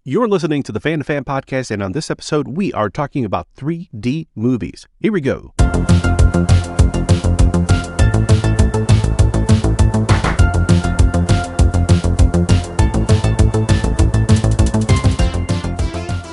You're listening to the Fan2Fan Podcast, and on this episode, we are talking about 3D movies. Here we go.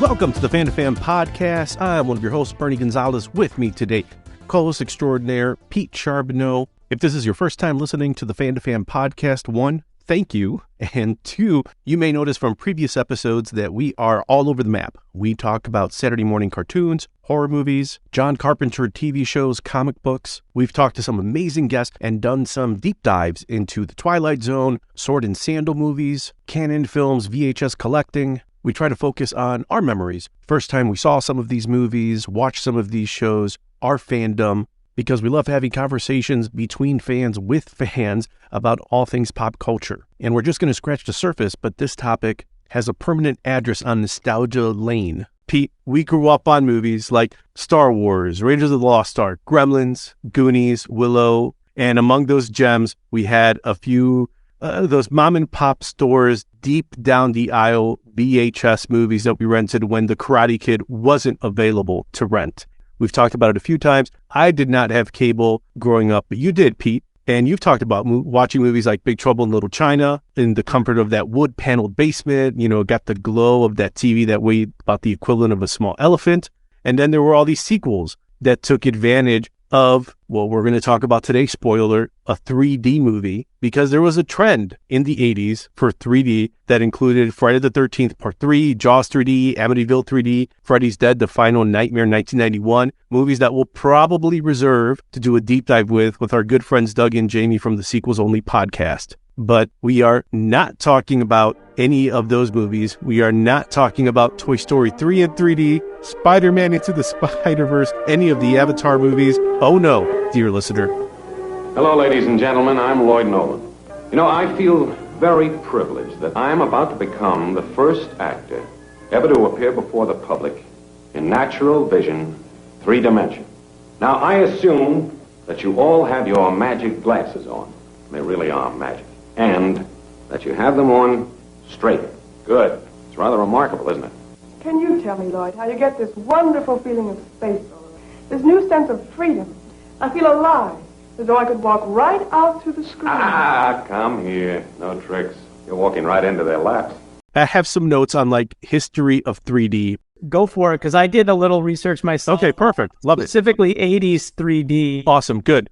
Welcome to the Fan2Fan Podcast. I'm one of your hosts, Bernie Gonzalez. With me today, co-host extraordinaire, Pete Charbonneau. If this is your first time listening to the Fan2Fan Podcast, one, thank you. And two, you may notice from previous episodes that we are all over the map. We talk about Saturday morning cartoons, horror movies, John Carpenter TV shows, comic books. We've talked to some amazing guests and done some deep dives into the Twilight Zone, Sword and Sandal movies, canon films, VHS collecting. We try to focus on our memories. First time we saw some of these movies, watched some of these shows, our fandom, because we love having conversations between fans with fans about all things pop culture. And we're just going to scratch the surface, but this topic has a permanent address on Nostalgia Lane. Pete, we grew up on movies like Star Wars, Raiders of the Lost Ark, Gremlins, Goonies, Willow, and among those gems, we had a few those mom and pop stores deep down the aisle VHS movies that we rented when The Karate Kid wasn't available to rent. We've talked about it a few times. I did not have cable growing up, but you did, Pete. And you've talked about watching movies like Big Trouble in Little China in the comfort of that wood-paneled basement, got the glow of that TV that weighed about the equivalent of a small elephant. And then there were all these sequels that took advantage of what we're going to talk about today, spoiler, a 3D movie, because there was a trend in the 80s for 3D that included Friday the 13th Part 3, Jaws 3D, Amityville 3D, Freddy's Dead, The Final Nightmare 1991, movies that we'll probably reserve to do a deep dive with our good friends Doug and Jamie from the Sequels Only podcast. But we are not talking about any of those movies. We are not talking about Toy Story 3 in 3D, Spider-Man Into the Spider-Verse, any of the Avatar movies. Oh no, dear listener. Hello, ladies and gentlemen. I'm Lloyd Nolan. I feel very privileged that I am about to become the first actor ever to appear before the public in natural vision, 3 dimension. Now, I assume that you all have your magic glasses on. They really are magic. And that you have them on straight. Good. It's rather remarkable, isn't it? Can you tell me, Lloyd, how you get this wonderful feeling of space all around? This new sense of freedom. I feel alive, as though I could walk right out through the screen. Come here. No tricks. You're walking right into their laps. I have some notes on history of 3D. Go for it, because I did a little research myself. Okay, perfect. Love it. Specifically 80s 3D. Awesome. Good.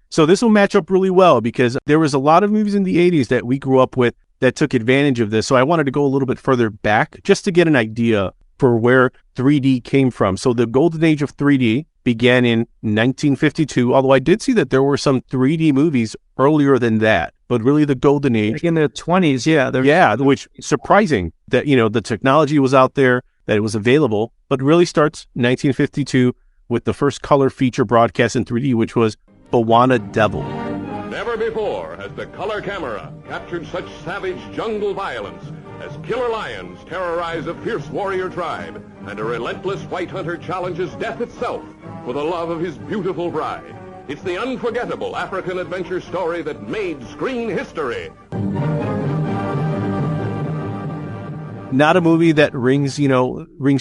So this will match up really well because there was a lot of movies in the 80s that we grew up with that took advantage of this. So I wanted to go a little bit further back just to get an idea for where 3D came from. So the golden age of 3D began in 1952, although I did see that there were some 3D movies earlier than that. But really the golden age. In the 20s, yeah. Yeah, which surprising that, the technology was out there, that it was available, but really starts 1952 with the first color feature broadcast in 3D, which was Bawana Devil. Never before has the color camera captured such savage jungle violence as killer lions terrorize a fierce warrior tribe and a relentless white hunter challenges death itself for the love of his beautiful bride. It's the unforgettable African adventure story that made screen history. Not a movie that rings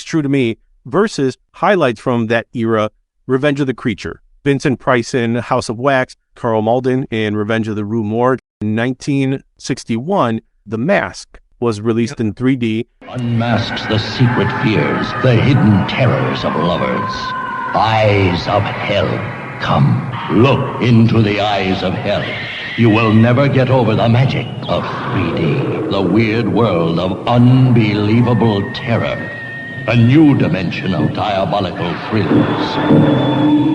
true to me versus highlights from that era, Revenge of the Creature. Vincent Price in House of Wax, Carl Malden in Revenge of the Rue Morgue. In 1961, The Mask was released in 3D. Unmasks the secret fears, the hidden terrors of lovers. Eyes of Hell. Come, look into the eyes of hell. You will never get over the magic of 3D, the weird world of unbelievable terror, a new dimension of diabolical thrills.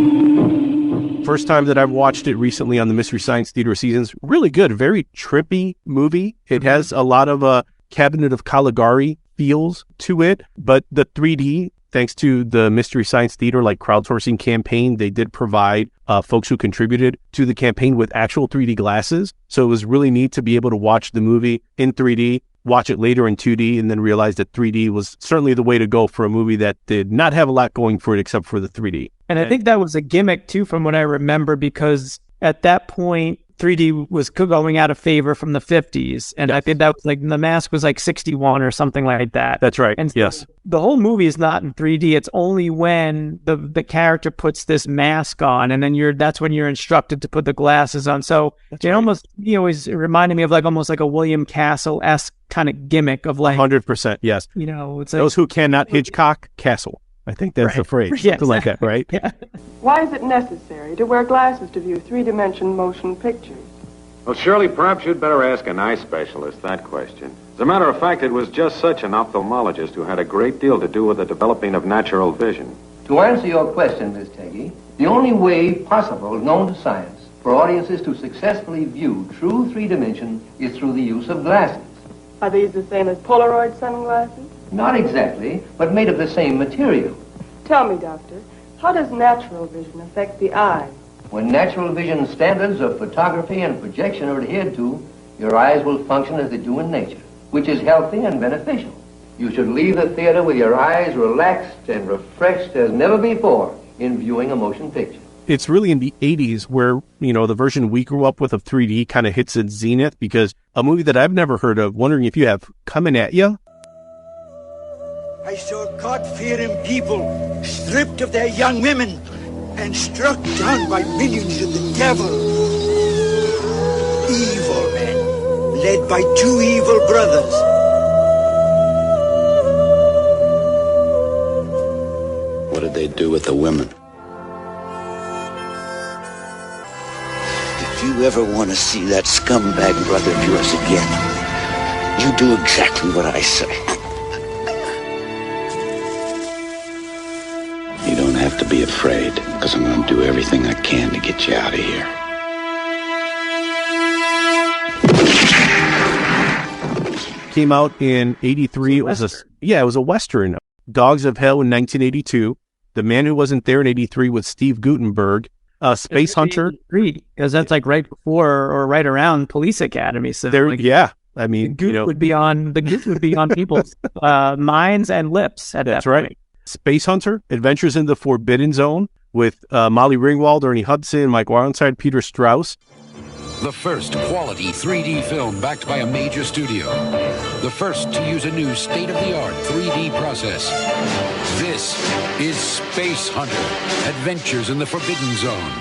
First time that I've watched it recently on the Mystery Science Theater seasons. Really good, very trippy movie. It has a lot of Cabinet of Caligari feels to it, but the 3D, thanks to the Mystery Science Theater crowdsourcing campaign, they did provide folks who contributed to the campaign with actual 3D glasses. So it was really neat to be able to watch the movie in 3D, watch it later in 2D, and then realize that 3D was certainly the way to go for a movie that did not have a lot going for it except for the 3D. And I think that was a gimmick too, from what I remember, because at that point, 3D was going out of favor from the 50s. And I think that was like, The Mask was like 61 or something like that. That's right. And yes. The whole movie is not in 3D. It's only when the character puts this mask on, and then that's when you're instructed to put the glasses on. So almost, always reminded me of like almost like a William Castle-esque kind of gimmick of like 100%. Yes. It's like, those who cannot Hitchcock, Castle. I think that's the phrase. Yeah, something like that, right? Yeah. Why is it necessary to wear glasses to view three-dimension motion pictures? Well, Shirley, perhaps you'd better ask an eye specialist that question. As a matter of fact, it was just such an ophthalmologist who had a great deal to do with the developing of natural vision. To answer your question, Miss Teggy, the only way possible known to science for audiences to successfully view true three-dimension is through the use of glasses. Are these the same as Polaroid sunglasses? Not exactly, but made of the same material. Tell me, Doctor, how does natural vision affect the eye? When natural vision standards of photography and projection are adhered to, your eyes will function as they do in nature, which is healthy and beneficial. You should leave the theater with your eyes relaxed and refreshed as never before in viewing a motion picture. It's really in the 80s where, the version we grew up with of 3D kind of hits its zenith, because a movie that I've never heard of, wondering if you have, Coming at Ya. I saw God-fearing people stripped of their young women and struck down by minions of the devil. Evil men, led by two evil brothers. What did they do with the women? If you ever want to see that scumbag brother of yours again, you do exactly what I say. You don't have to be afraid, because I'm going to do everything I can to get you out of here. Came out in 83. It was a Western. Dogs of Hell in 1982. The Man Who Wasn't There in 83 with Steve Guttenberg. Space Hunter. Because that's like right before or right around Police Academy. So I mean, the Goot would be on people's minds and lips at that point. Right. Space Hunter, Adventures in the Forbidden Zone with Molly Ringwald, Ernie Hudson, Mike Ironside, Peter Strauss. The first quality 3D film backed by a major studio. The first to use a new state-of-the-art 3D process. This is Space Hunter, Adventures in the Forbidden Zone.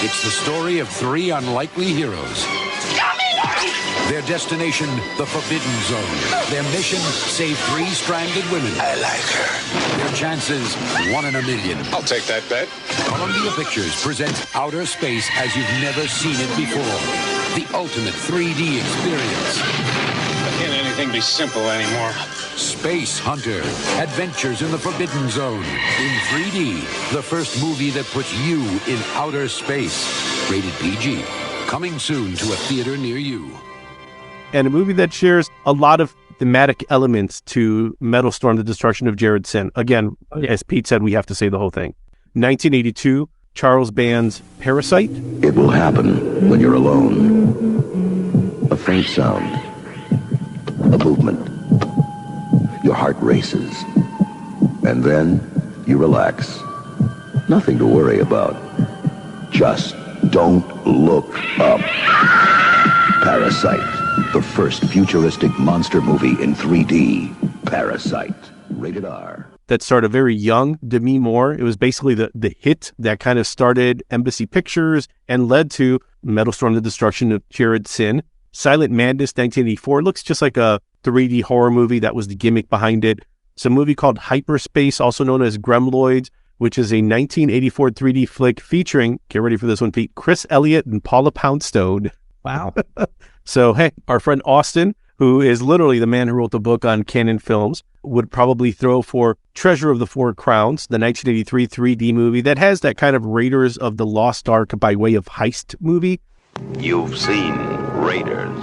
It's the story of three unlikely heroes. Their destination, the Forbidden Zone. Their mission, save three stranded women. I like her. Their chances, 1 in a million. I'll take that bet. Columbia Pictures presents outer space as you've never seen it before. The ultimate 3D experience. Can't anything be simple anymore? Space Hunter, Adventures in the Forbidden Zone. In 3D, the first movie that puts you in outer space. Rated PG. Coming soon to a theater near you. And a movie that shares a lot of thematic elements to Metal Storm, The Destruction of Jared Sin. Again, as Pete said, we have to say the whole thing. 1982, Charles Band's Parasite. It will happen when you're alone. A faint sound. A movement. Your heart races. And then you relax. Nothing to worry about. Just don't look up. Parasite. The first futuristic monster movie in 3D. Parasite. Rated R. That started a very young Demi Moore. It was basically the hit that kind of started Embassy Pictures and led to Metal Storm, The Destruction of Jared Sin. Silent Madness, 1984. Looks just like a 3D horror movie. That was the gimmick behind it. It's a movie called Hyperspace, also known as Gremloids, which is a 1984 3D flick featuring, get ready for this one, Pete, Chris Elliott and Paula Poundstone. Wow. So, hey, our friend Austin, who is literally the man who wrote the book on Canon Films, would probably throw for Treasure of the Four Crowns, the 1983 3D movie that has that kind of Raiders of the Lost Ark by way of heist movie. You've seen Raiders,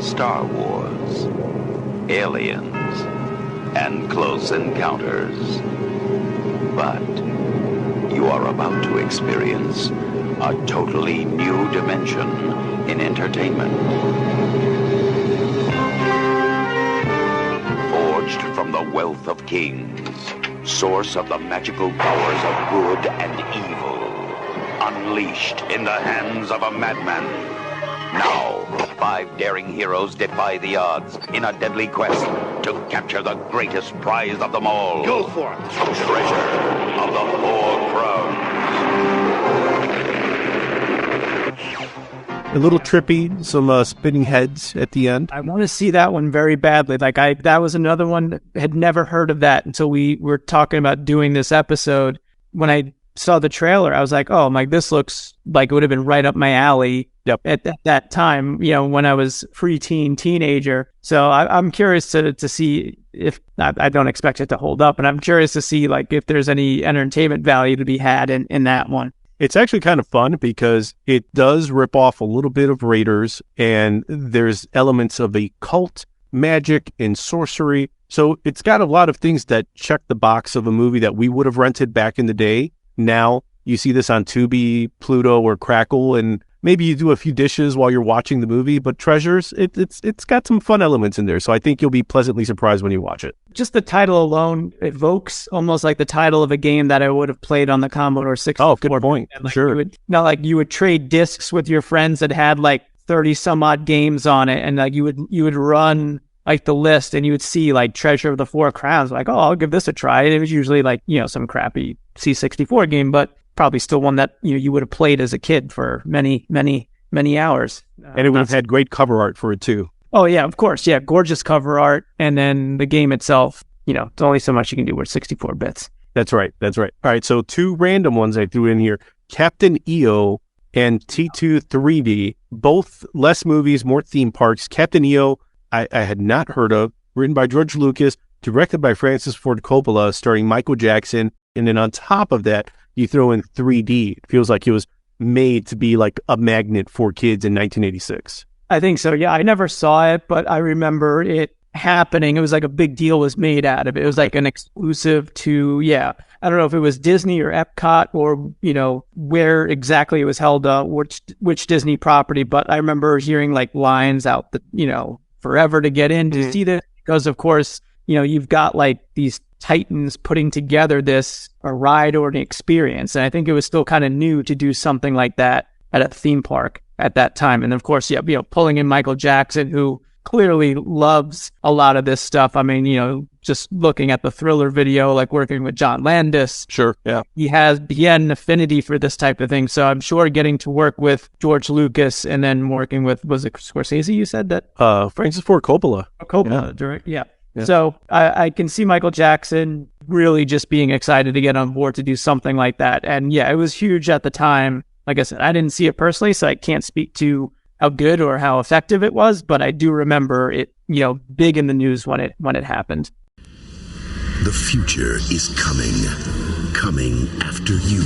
Star Wars, Aliens, and Close Encounters. But you are about to experience a totally new dimension in entertainment. Forged from the wealth of kings, source of the magical powers of good and evil, unleashed in the hands of a madman, 5 daring heroes defy the odds in a deadly quest to capture the greatest prize of them all. Go for it. Treasure of the Four Crowns. A little trippy, some spinning heads at the end. I want to see that one very badly. That was another one, had never heard of that until we were talking about doing this episode. When I saw the trailer, I was like, oh, this looks like it would have been right up my alley. Yep. At that time, when I was teenager. So I'm curious to see if, I don't expect it to hold up, and I'm curious to see if there's any entertainment value to be had in that one. It's actually kind of fun because it does rip off a little bit of Raiders, and there's elements of occult, magic, and sorcery. So it's got a lot of things that check the box of a movie that we would have rented back in the day. Now you see this on Tubi, Pluto, or Crackle, and maybe you do a few dishes while you're watching the movie. But Treasures, it's got some fun elements in there. So I think you'll be pleasantly surprised when you watch it. Just the title alone evokes almost like the title of a game that I would have played on the Commodore 64. Oh, good point. Sure. You would trade discs with your friends that had 30 some odd games on it, and you would run the list, and you would see Treasure of the Four Crowns. I'll give this a try. And it was usually some crappy C64 game, but probably still one that you would have played as a kid for many hours. And it would have had great cover art for it too. Oh yeah, of course. Yeah, gorgeous cover art, and then the game itself. There's only so much you can do with 64 bits. That's right. All right, so 2 random ones I threw in here: Captain EO and T2 3D. Both less movies, more theme parks. Captain EO, I had not heard of. Written by George Lucas, directed by Francis Ford Coppola, starring Michael Jackson, and then on top of that, you throw in 3D. It feels like it was made to be a magnet for kids in 1986. I think so, yeah. I never saw it, but I remember it happening. It was a big deal was made out of it. It was an exclusive to, I don't know if it was Disney or Epcot or, where exactly it was held, which Disney property, but I remember hearing lines out that, forever to get in to see this, because of course, you've got these titans putting together a ride or an experience. And I think it was still kind of new to do something like that at a theme park at that time. And of course, pulling in Michael Jackson, who clearly loves a lot of this stuff. I mean, just looking at the Thriller video, working with John Landis. Sure, yeah. He had an affinity for this type of thing. So I'm sure getting to work with George Lucas and then working with, was it Scorsese you said that? Francis Ford Coppola. Coppola, direct, yeah. So I can see Michael Jackson really just being excited to get on board to do something like that. And yeah, it was huge at the time. Like I said, I didn't see it personally, so I can't speak to how good or how effective it was, but I do remember it, big in the news when it happened. The future is coming after you,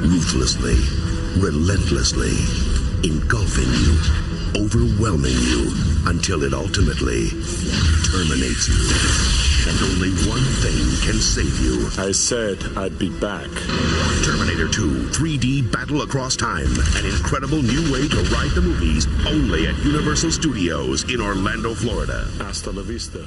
ruthlessly, relentlessly, engulfing you, overwhelming you, until it ultimately terminates you. And only one thing can save you. I said I'd be back. Terminator 2, 3D Battle Across Time. An incredible new way to ride the movies, only at Universal Studios in Orlando, Florida. Hasta la vista,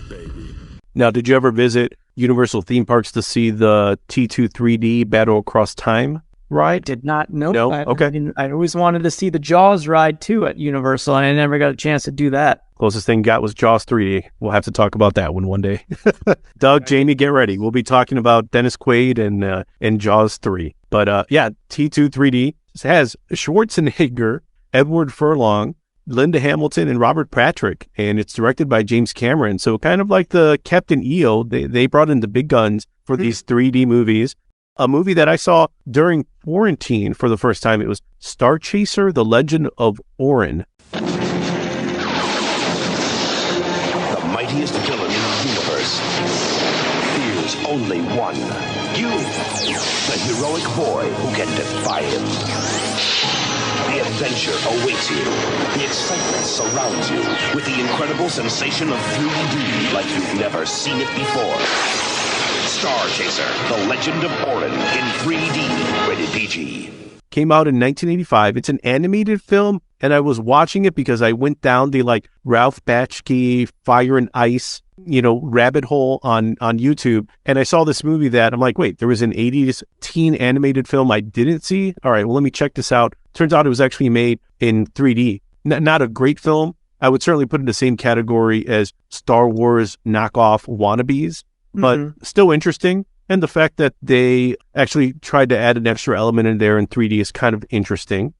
baby. Now, did you ever visit Universal theme parks to see the T2 3D Battle Across Time ride? Did not know. No? Okay. I always wanted to see the Jaws ride too at Universal, and I never got a chance to do that. Closest thing got was Jaws 3D. We'll have to talk about that one day. Doug, Jamie, get ready. We'll be talking about Dennis Quaid and Jaws 3. But T2 3D has Schwarzenegger, Edward Furlong, Linda Hamilton, and Robert Patrick, and it's directed by James Cameron. So kind of like the Captain EO, they brought in the big guns for these 3D movies. A movie that I saw during quarantine for the first time, it was Star Chaser, The Legend of Orin. The mightiest villain in the universe fears only one. You, the heroic boy who can defy him. The adventure awaits you. The excitement surrounds you with the incredible sensation of 3D like you've never seen it before. Star Chaser, The Legend of Orin in 3D, rated PG. Came out in 1985. It's an animated film, and I was watching it because I went down the Ralph Bakshi Fire and Ice, rabbit hole on YouTube, and I saw this movie that I'm like, wait, there was an 80s teen animated film I didn't see? All right, well, let me check this out. Turns out it was actually made in 3D. not a great film. I would certainly put it in the same category as Star Wars knockoff wannabes, but still interesting. And the fact that they actually tried to add an extra element in there in 3D is kind of interesting.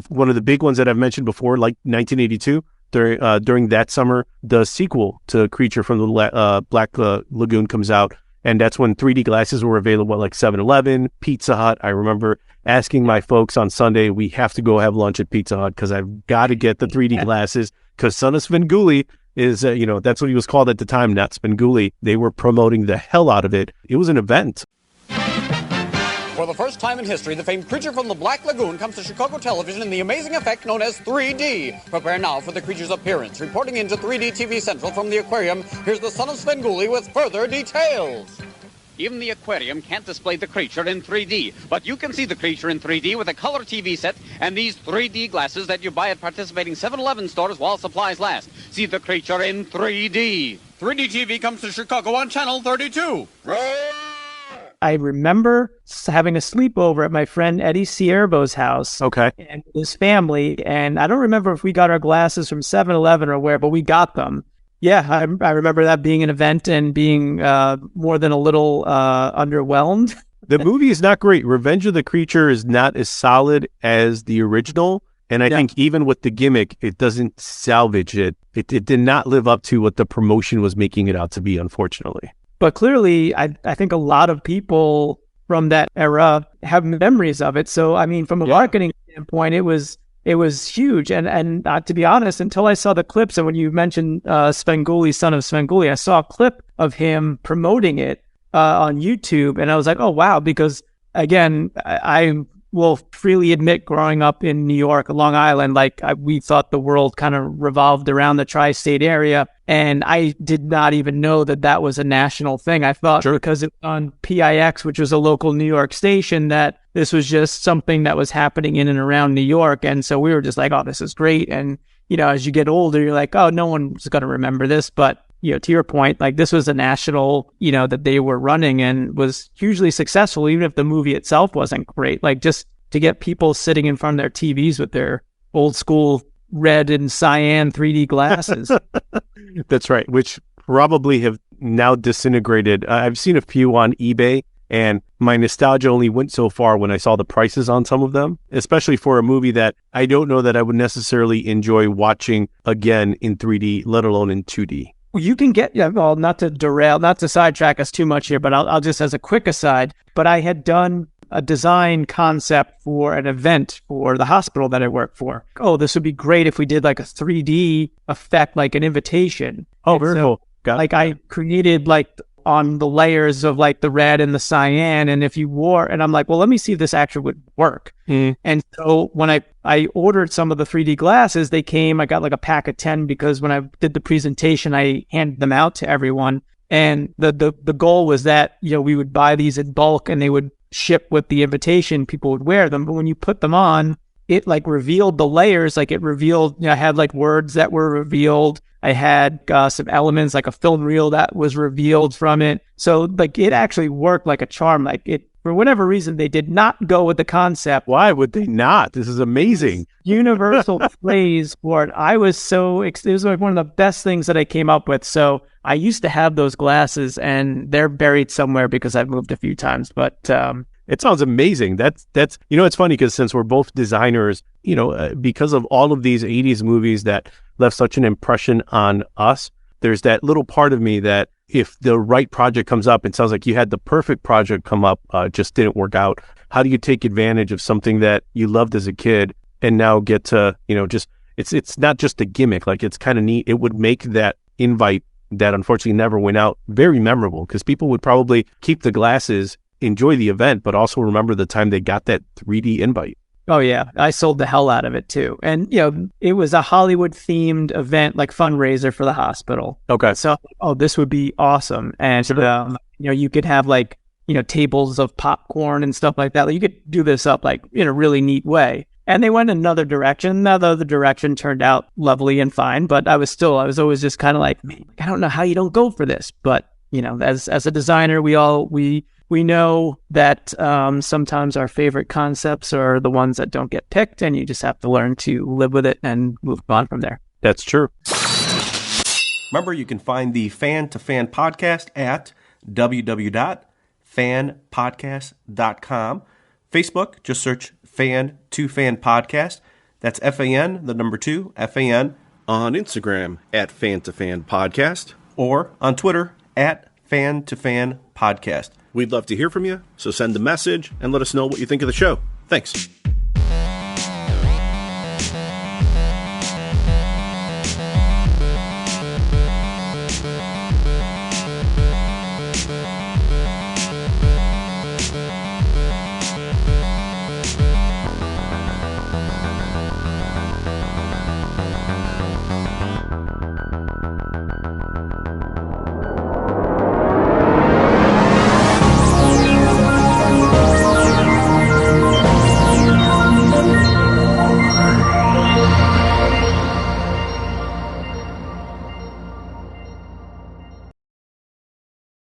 One of the big ones that I've mentioned before, like 1982, during that summer, the sequel to Creature from the Black Lagoon comes out. And that's when 3D glasses were available at like 7-Eleven, Pizza Hut. I remember asking my folks on Sunday, we have to go have lunch at Pizza Hut because I've got to get the 3D glasses because Son of Svengoolie is, that's what he was called at the time, not Svengoolie. They were promoting the hell out of it. It was an event. For the first time in history, the famed Creature from the Black Lagoon comes to Chicago television in the amazing effect known as 3D. Prepare now for the creature's appearance. Reporting into 3D TV Central from the aquarium, here's the Son of Svengoolie with further details. Even the aquarium can't display the creature in 3D, but you can see the creature in 3D with a color TV set and these 3D glasses that you buy at participating 7-Eleven stores while supplies last. See the creature in 3D. 3D TV comes to Chicago on Channel 32. I remember having a sleepover at my friend Eddie Cierbo's house. Okay. And his family. And I don't remember if we got our glasses from 7-Eleven or where, but we got them. Yeah, I remember that being an event and being more than a little underwhelmed. The movie is not great. Revenge of the Creature is not as solid as the original. And I think even with the gimmick, it doesn't salvage it. It did not live up to what the promotion was making it out to be, unfortunately. But clearly, I think a lot of people from that era have memories of it. So, I mean, from a marketing standpoint, it was huge. And to be honest, until I saw the clips, and when you mentioned Svengoolie, Son of Svengoolie, I saw a clip of him promoting it on YouTube. And I was like, oh, wow, because, again, I will freely admit growing up in New York, Long Island, we thought the world kind of revolved around the tri-state area. And I did not even know that was a national thing. I thought because it was on PIX, which was a local New York station, that this was just something that was happening in and around New York. And so we were just like, oh, this is great. And, as you get older, you're like, oh, no one's going to remember this. But, to your point, this was a national, that they were running and was hugely successful, even if the movie itself wasn't great. Just to get people sitting in front of their TVs with their old school red and cyan 3D glasses. That's right, which probably have now disintegrated. I've seen a few on eBay, and my nostalgia only went so far when I saw the prices on some of them, especially for a movie that I don't know that I would necessarily enjoy watching again in 3D, let alone in 2D. You can get, not to sidetrack us too much here, but I'll just as a quick aside, but I had done a design concept for an event for the hospital that I work for. Oh, this would be great if we did a 3D effect, like an invitation. Oh, very cool. I created on the layers of the red and the cyan, and if you wore, and I'm like, well, let me see if this actually would work. And so when I ordered some of the 3D glasses, they came, I got a pack of 10 because when I did the presentation, I handed them out to everyone. And the goal was that, we would buy these in bulk and they would ship with the invitation, people would wear them. But when you put them on, it revealed the layers, it revealed, I had words that were revealed. I had some elements like a film reel that was revealed from it. So it actually worked like a charm. For whatever reason, they did not go with the concept. Why would they not? This is amazing. Universal praise for it. It was one of the best things that I came up with. So I used to have those glasses and they're buried somewhere because I've moved a few times, but it sounds amazing. That's it's funny because since we're both designers, because of all of these 80s movies that left such an impression on us, there's that little part of me that if the right project comes up, it sounds like you had the perfect project come up, just didn't work out. How do you take advantage of something that you loved as a kid and now get to, it's not just a gimmick, it's kind of neat. It would make that invite that unfortunately never went out very memorable because people would probably keep the glasses, enjoy the event, but also remember the time they got that 3D invite. Oh, yeah. I sold the hell out of it, too. And, it was a Hollywood-themed event, fundraiser for the hospital. Okay. So, this would be awesome. And, you could have, tables of popcorn and stuff like that. You could do this up, in a really neat way. And they went another direction. Now, the other direction turned out lovely and fine. But I was always just kind of I don't know how you don't go for this. But, as a designer, we we know that sometimes our favorite concepts are the ones that don't get picked, and you just have to learn to live with it and move on from there. That's true. Remember, you can find the Fan2Fan Podcast at www.fanpodcast.com. Facebook, just search Fan2Fan Podcast. That's FAN, the number 2, FAN. On Instagram at Fan2Fan Podcast. Or on Twitter at Fan2Fan Podcast. We'd love to hear from you, so send a message and let us know what you think of the show. Thanks.